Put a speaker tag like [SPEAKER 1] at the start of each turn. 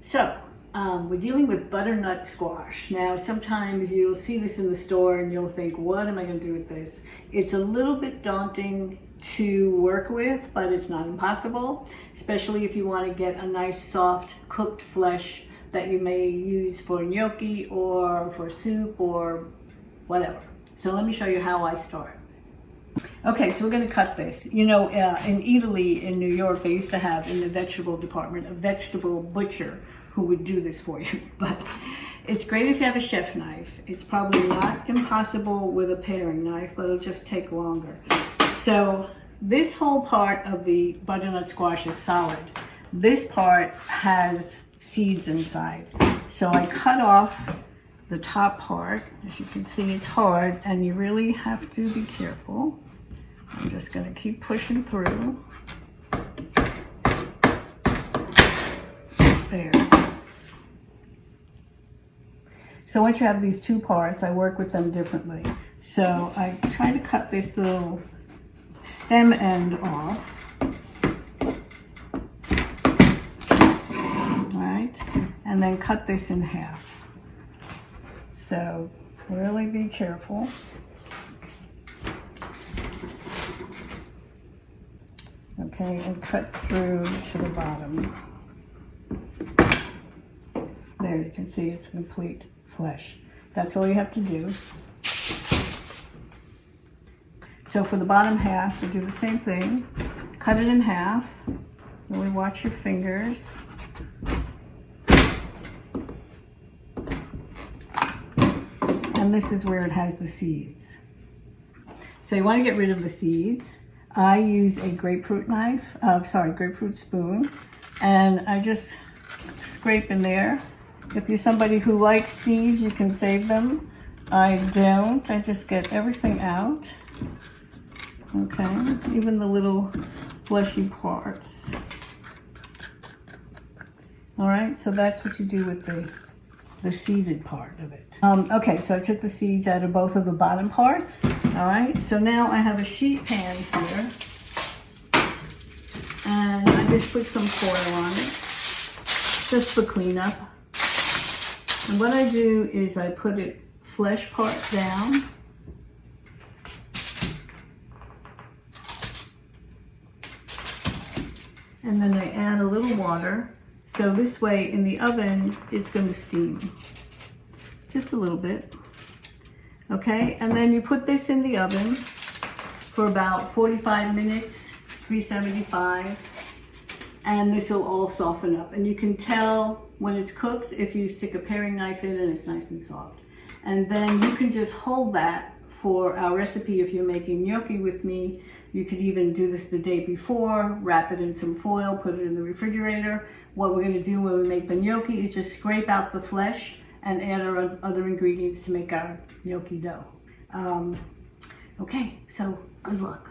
[SPEAKER 1] So, we're dealing with butternut squash. Now, sometimes you'll see this in the store and you'll think, what am I going to do with this? It's a little bit daunting to work with, but it's not impossible, especially if you want to get a nice soft cooked flesh that you may use for gnocchi or for soup or whatever. So let me show you how I start. Okay, so we're going to cut this. You know, in Italy, in New York, they used to have in the vegetable department a vegetable butcher who would do this for you. But it's great if you have a chef knife. It's probably not impossible with a paring knife, but it'll just take longer. So this whole part of the butternut squash is solid. This part has seeds inside. So I cut off the top part. As you can see, it's hard and you really have to be careful. I'm just going to keep pushing through. There. So once you have these two parts, I work with them differently. So I try to cut this little stem end off. Right? And then cut this in half. So really be careful. Okay, and cut through to the bottom. There, you can see it's complete flesh. That's all you have to do. So for the bottom half, you do the same thing. Cut it in half. Really watch your fingers. And this is where it has the seeds. So you want to get rid of the seeds. I use a grapefruit knife, grapefruit spoon, and I just scrape in there. If you're somebody who likes seeds, you can save them. I don't. I just get everything out. Okay, even the little fleshy parts. All right, so that's what you do with the seeded part of it. Okay, so I took the seeds out of both of the bottom parts. All right, so now I have a sheet pan here, and I just put some foil on it, just for cleanup. And what I do is I put it flesh part down. And then I add a little water. So this way in the oven, it's going to steam. Just a little bit. Okay, and then you put this in the oven for about 45 minutes, 375. And this will all soften up. And you can tell when it's cooked if you stick a paring knife in and it's nice and soft. And then you can just hold that for our recipe if you're making gnocchi with me. You could even do this the day before, wrap it in some foil, put it in the refrigerator. What we're going to do when we make the gnocchi is just scrape out the flesh and add our other ingredients to make our gnocchi dough. Okay, so good luck.